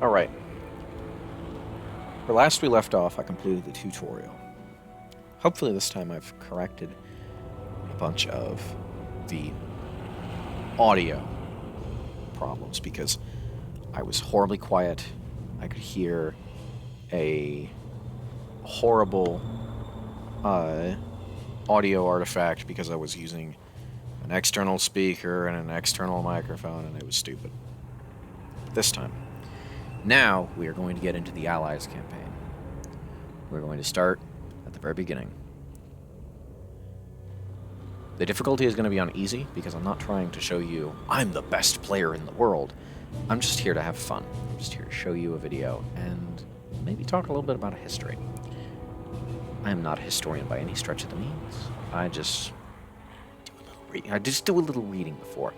Alright. Where last we left off, I completed the tutorial. Hopefully this time I've corrected a bunch of the audio problems, because I was horribly quiet. I could hear a horrible audio artifact because I was using an external speaker and an external microphone, and it was stupid. This time. Now, we are going to get into the Allies campaign. We're going to start at the very beginning. The difficulty is going to be on easy, because I'm not trying to show you I'm the best player in the world. I'm just here to have fun. I'm just here to show you a video and maybe talk a little bit about a history. I am not a historian by any stretch of the means. I just do a little reading before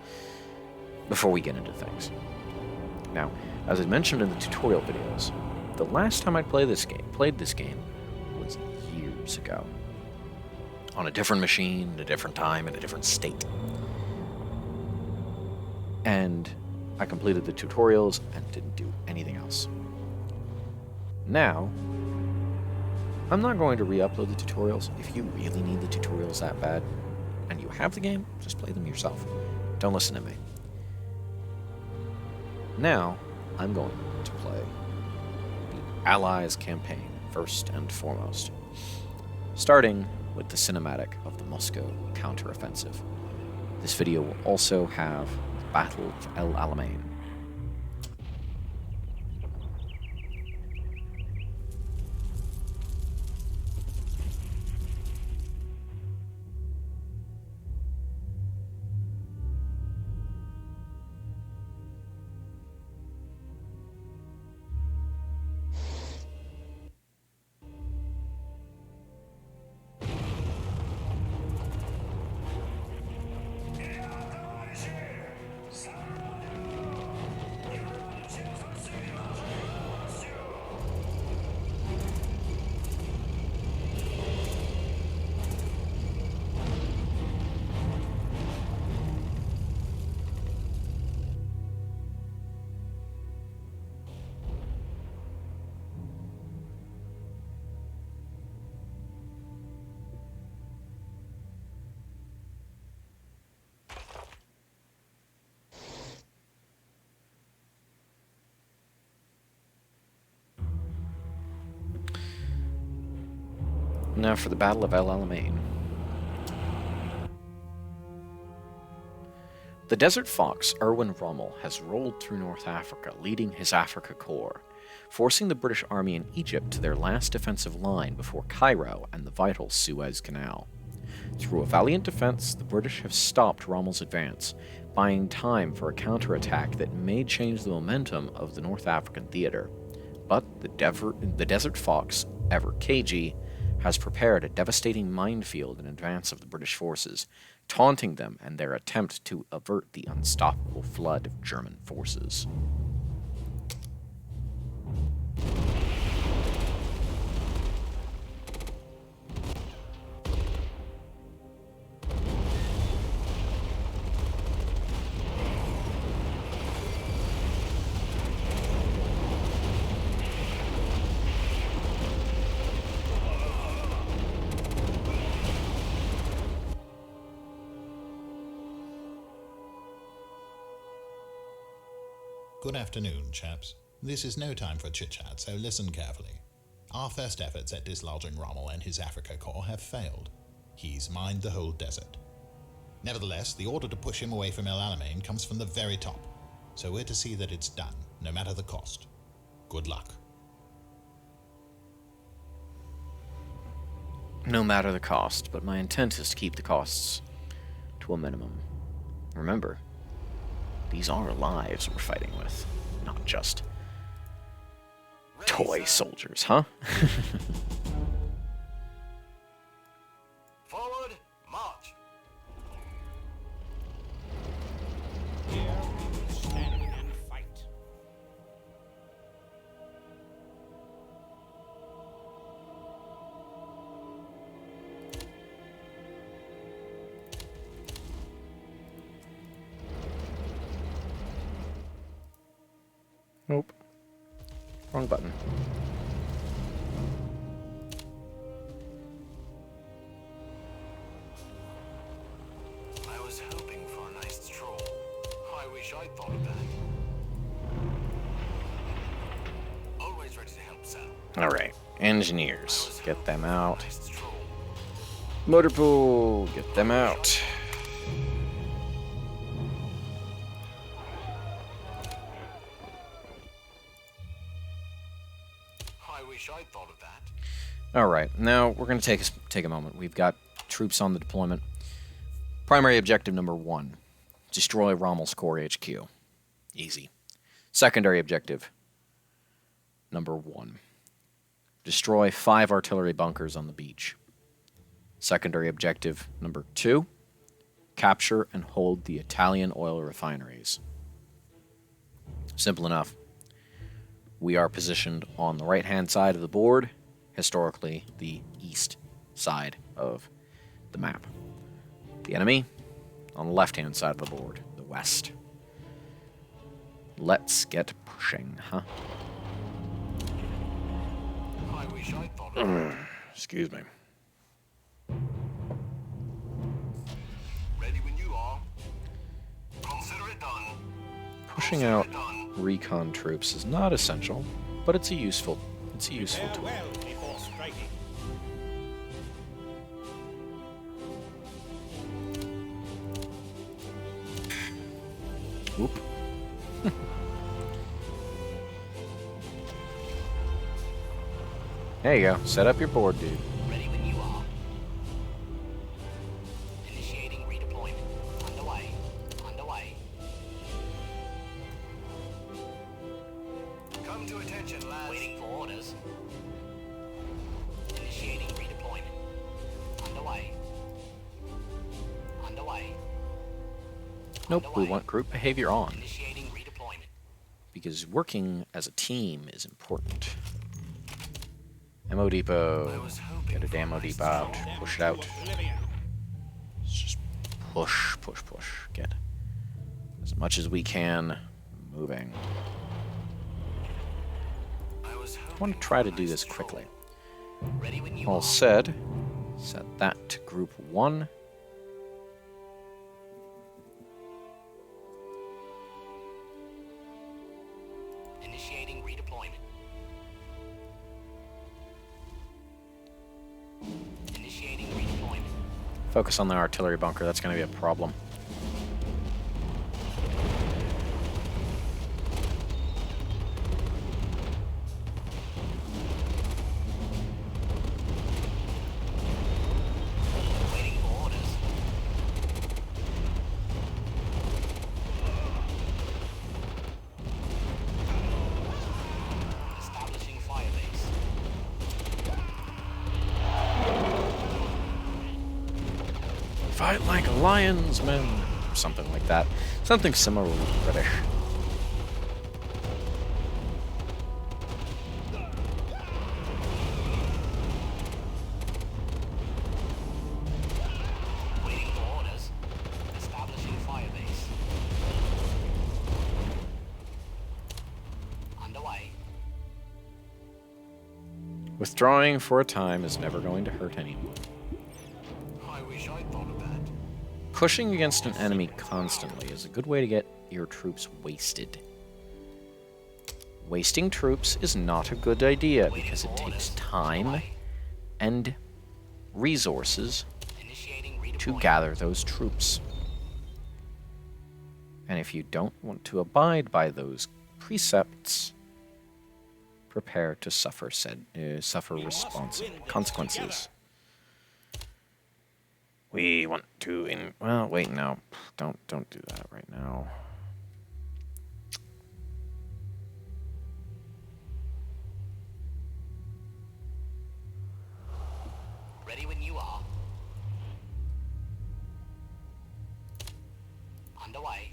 we get into things. Now, as I mentioned in the tutorial videos, the last time I played this game was years ago. On a different machine, at a different time, in a different state. And I completed the tutorials and didn't do anything else. Now, I'm not going to re-upload the tutorials. If you really need the tutorials that bad, and you have the game, just play them yourself. Don't listen to me. Now, I'm going to play the Allies campaign first and foremost, starting with the cinematic of the Moscow counteroffensive. This video will also have the Battle of El Alamein. Now for the Battle of El Alamein. The Desert Fox, Erwin Rommel, has rolled through North Africa, leading his Africa Corps, forcing the British Army in Egypt to their last defensive line before Cairo and the vital Suez Canal. Through a valiant defense, the British have stopped Rommel's advance, buying time for a counterattack that may change the momentum of the North African theater. But the Desert Fox, ever cagey, has prepared a devastating minefield in advance of the British forces, taunting them in their attempt to avert the unstoppable flood of German forces. Good afternoon, chaps. This is no time for chit-chat, so listen carefully. Our first efforts at dislodging Rommel and his Africa Corps have failed. He's mined the whole desert. Nevertheless, the order to push him away from El Alamein comes from the very top, so we're to see that it's done, no matter the cost. Good luck. No matter the cost, but my intent is to keep the costs to a minimum. Remember, these are lives we're fighting with, not just toy soldiers, huh? Forward, march! Here we will stand and fight. Nope. Wrong button. I was hoping for a nice stroll. I wish I'd thought of that. Always ready to help, sir. Alright, engineers, get them out. Nice stroll. Motor pool, get them out. I wish I'd thought of that. Alright, now we're going to take a moment. We've got troops on the deployment. Primary objective number 1, destroy Rommel's core HQ. Easy. Secondary objective number 1, destroy 5 artillery bunkers on the beach. Secondary objective number 2, capture and hold the Italian oil refineries. Simple enough. We are positioned on the right-hand side of the board, historically the east side of the map. The enemy on the left-hand side of the board, the west. Let's get pushing, huh? I wish I'd thought of that. Excuse me. Ready when you are. Consider it done. Pushing out recon troops is not essential, but it's a useful tool. Farewell before striking. Whoop. There you go. Set up your board, dude. Ready when you are. Initiating redeployment. Underway. Underway. Come to attention, lads. Waiting for orders. Initiating redeployment. Underway. Underway. Nope, we Underway. want group behavior on, Initiating redeployment. because working as a team is important. Ammo depot. Get a damn ammo depot out. Push it out. Oblivion. Just push, push, push. Get as much as we can moving. I was I want to try to do this quickly. ready when you All are. said, set that to group 1. Initiating redeployment. Initiating redeployment. Focus on the artillery bunker, that's going to be a problem. Waiting for orders. Establishing firebase. Fight like lions, men. Something like that. Something similar with British. Waiting for orders. Establishing firebase. Underway. Withdrawing for a time is never going to hurt anyone. I wish I'd thought of that. Pushing against an enemy constantly is a good way to get your troops wasted. Wasting troops is not a good idea because it takes time and resources Initiating to redeployment. gather those troops. And if you don't want to abide by those precepts, prepare to suffer consequences. We want to well, wait, no. Don't do that right now. Ready when you are. Underway.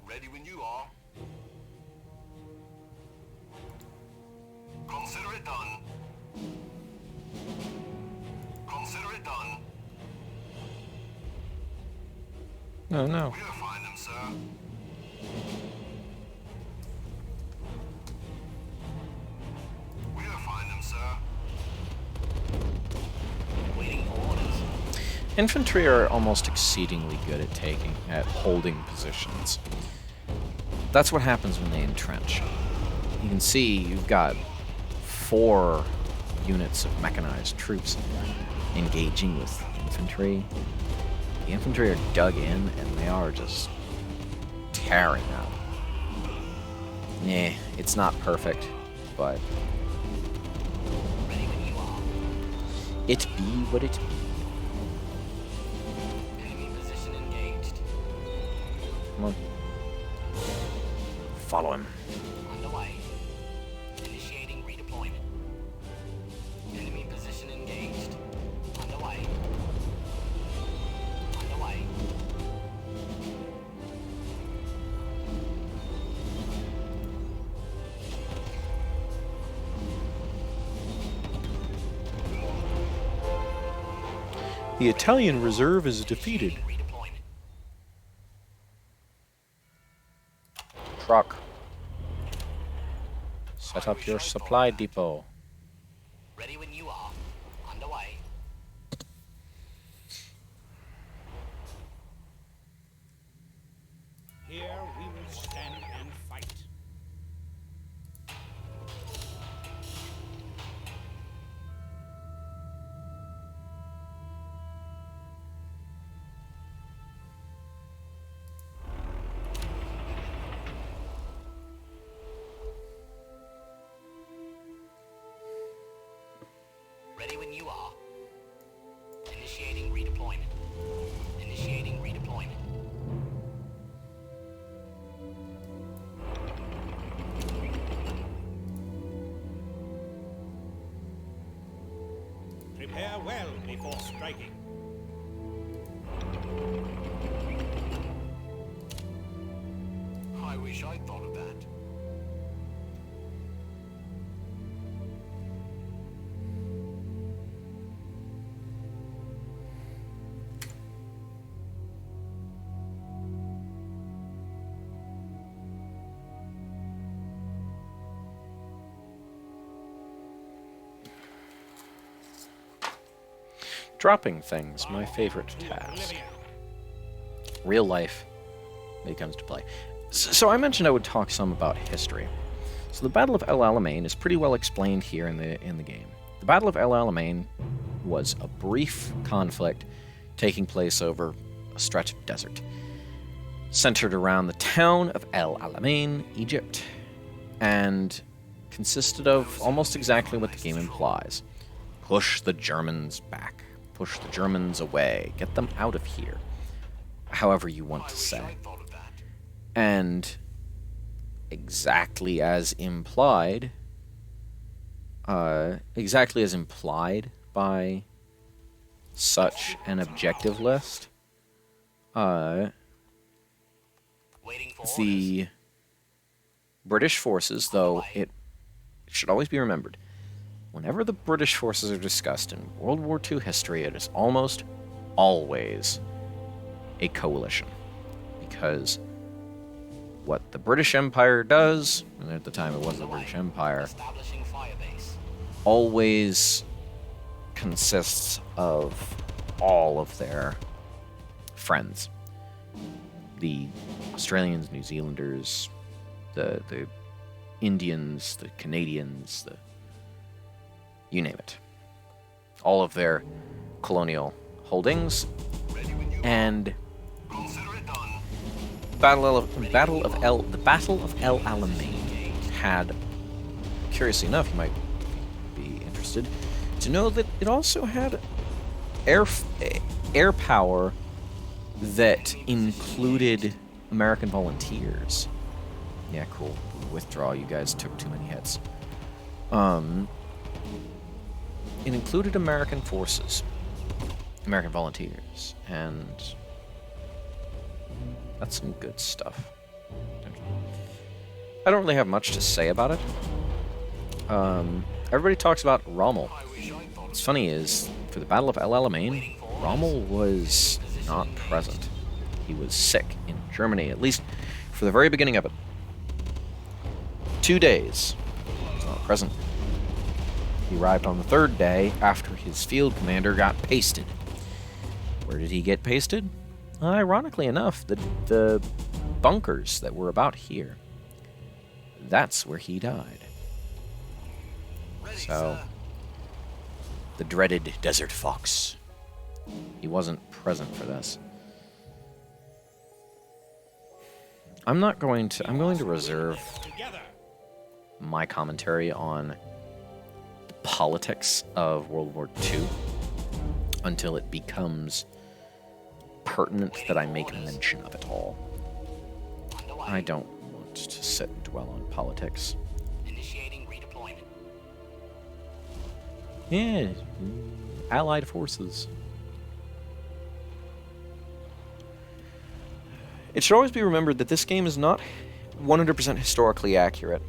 Ready when you are. Consider it done. Consider it done. No. We'll find them, sir. We'll find them, sir. Waiting for orders. Infantry are almost exceedingly good at holding positions. That's what happens when they entrench. You can see you've got 4 units of mechanized troops engaging with infantry. The infantry are dug in and they are just tearing up. It's not perfect, but Ready when you are. it be what it be. Enemy position engaged. Come on. Follow him. Underway. Initiating redeployment. Enemy position engaged. Underway. Underway. The Italian reserve is defeated. Initiating redeployment. Truck. Set up your supply depot. Ready when you are. Underway. Here we will stand and fight. Ready when you are. Initiating redeployment. Initiating redeployment. Prepare well before striking. I wish I'd thought of that. Dropping things, my favorite To task. oblivion. Real life when it comes to play. So I mentioned I would talk some about history. So the Battle of El Alamein is pretty well explained here in the game. The Battle of El Alamein was a brief conflict taking place over a stretch of desert, centered around the town of El Alamein, Egypt, and consisted of almost exactly what the game implies. Push the Germans back. Push the Germans away. Get them out of here. However you want to say. I'd thought of that. And exactly as implied by such an objective list, Waiting for orders. the British forces, though it should always be remembered, whenever the British forces are discussed in World War II history, it is almost always a coalition. Because what the British Empire does, and at the time it wasn't the British Empire, Establishing firebase. always consists of all of their friends. The Australians, New Zealanders, the Indians, the Canadians, you name it. All of their colonial holdings. Ready when you And consider it done. the Battle of El Alamein had, curiously enough, you might be interested to know that it also had air power that included American volunteers. Yeah, cool. Withdraw. You guys took too many hits. It included American forces, American volunteers, and that's some good stuff. I don't really have much to say about it. Everybody talks about Rommel. I wish I'd thought What's funny is, for the Battle of El Alamein, Rommel was not present. he was sick in Germany, at least for the very beginning of it. 2 days. He was not present. He arrived on the 3rd day after his field commander got pasted. Where did he get pasted? Ironically enough, the bunkers that were about here. That's where he died. So, the dreaded Desert Fox. He wasn't present for this. I'm going to reserve my commentary on the politics of World War II until it becomes pertinent that I make mention of it all. I don't want to sit and dwell on politics. Initiating redeployment. Yeah, Allied forces. It should always be remembered that this game is not 100% historically accurate.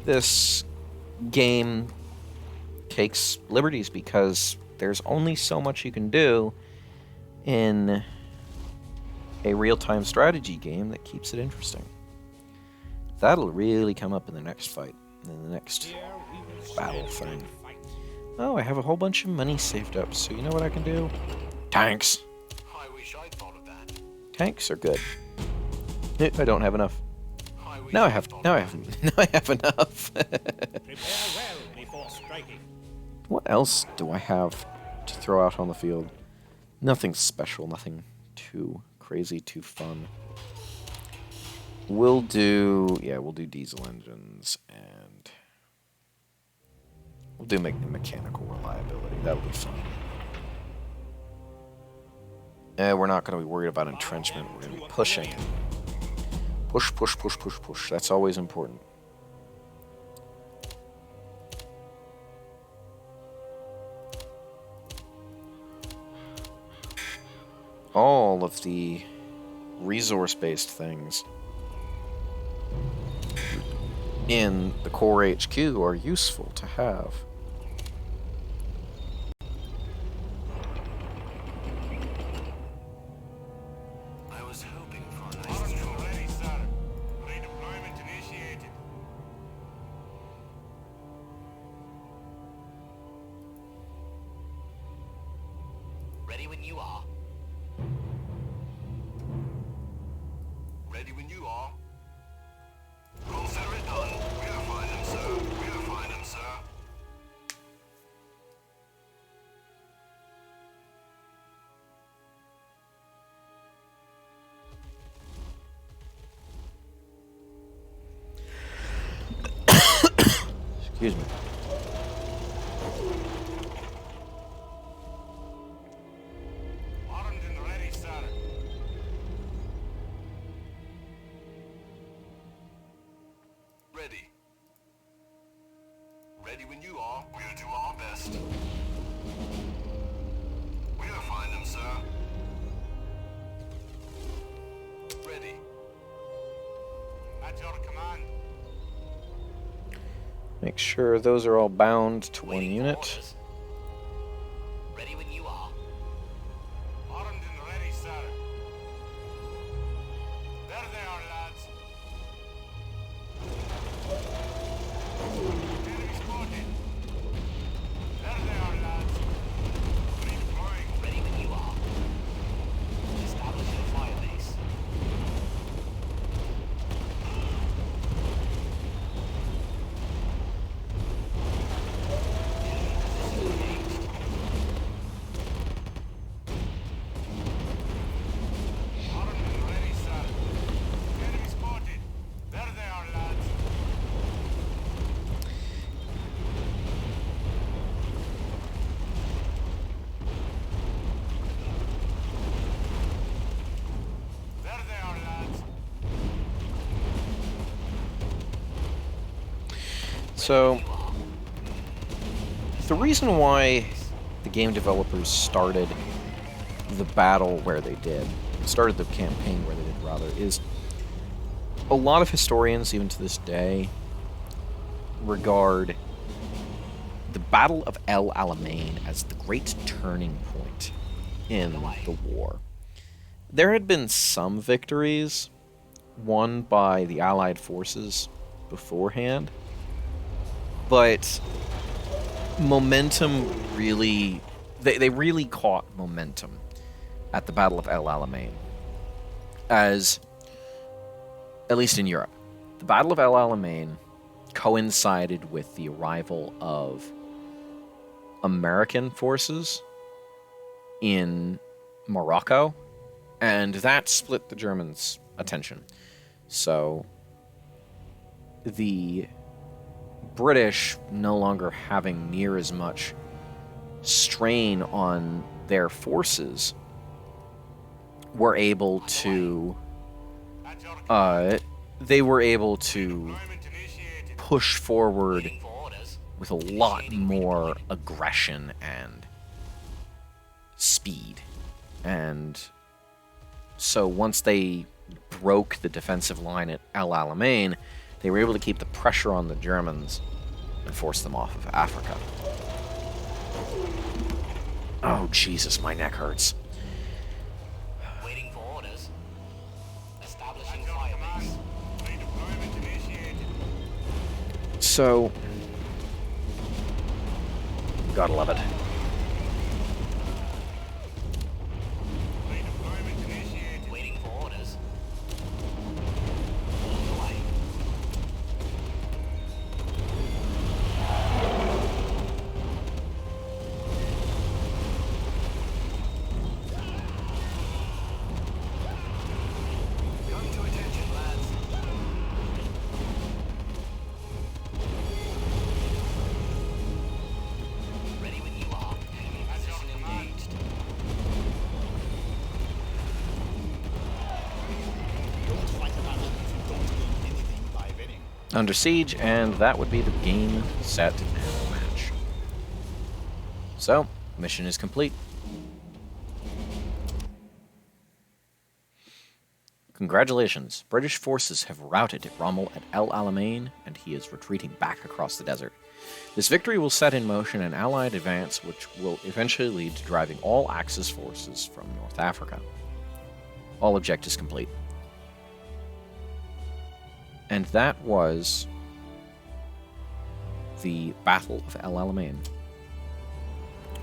This game takes liberties because there's only so much you can do in a real-time strategy game that keeps it interesting. That'll really come up in the next fight, in the next battle thing. Oh, I have a whole bunch of money saved up, so you know what I can do? Tanks. I wish I'd thought of that. Tanks are good. I don't have enough. Wish Now I I'd have. thought Now I of have. Now I have enough. Prepare well before striking. What else do I have to throw out on the field? Nothing special. Nothing too crazy. Too fun. We'll do. Yeah, we'll do diesel engines and we'll do mechanical reliability. That'll be fun. We're not going to be worried about entrenchment. We're going to be pushing. Push, push, push, push, push. That's always important. All of the resource-based things in the core HQ are useful to have. I was hoping for a nice stroll. Ready, sir. Redeployment initiated. Ready when you are. Ready when you are. Consider it done. We'll find them, sir. We'll find them, sir. Excuse me. Armed and ready, sir. Ready. Ready when you are. We'll do our best. We'll find them, sir. Ready. At your command. Make sure those are all bound to one Waiting for unit. orders. Ready when you are. Armed and ready, sir. There they are, lads. Enemy spotted. There they are, lads. Redeploying. Ready when you are. Establish your fire base. Armed and ready, sir. Enemy spotted. There they are, lads. There they are, lads. So, the reason why the game developers started the battle where they did, started the campaign where they did rather, is a lot of historians, even to this day, regard the Battle of El Alamein as the great turning point in the war. There had been some victories won by the Allied forces beforehand, but momentum really... They really caught momentum at the Battle of El Alamein, as, at least in Europe, the Battle of El Alamein coincided with the arrival of American forces in Morocco, and that split the Germans' attention. So the British, no longer having near as much strain on their forces, were able to they were able to push forward Waiting for orders. with a lot more aggression and speed. And so once they broke the defensive line at El Alamein, they were able to keep the pressure on the Germans and force them off of Africa. Oh, Jesus, my neck hurts. Waiting for orders. Establishing firebase. Redeployment initiated. So, gotta love it. Redeployment initiated. Waiting for orders. On the way. Come to attention, lads. Ready when you are. Enemy position engaged. Don't fight a battle if you don't gain anything by winning. Under siege, and that would be the game, set, and match. So, mission is complete. Congratulations, British forces have routed Rommel at El Alamein, and he is retreating back across the desert. This victory will set in motion an Allied advance which will eventually lead to driving all Axis forces from North Africa. All objectives complete. And that was the Battle of El Alamein.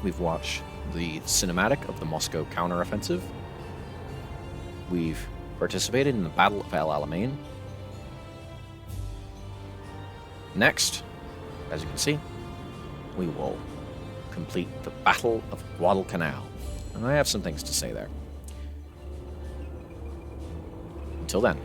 We've watched the cinematic of the Moscow counteroffensive. We've participated in the Battle of El Alamein. Next, as you can see, we will complete the Battle of Guadalcanal. And I have some things to say there. Until then.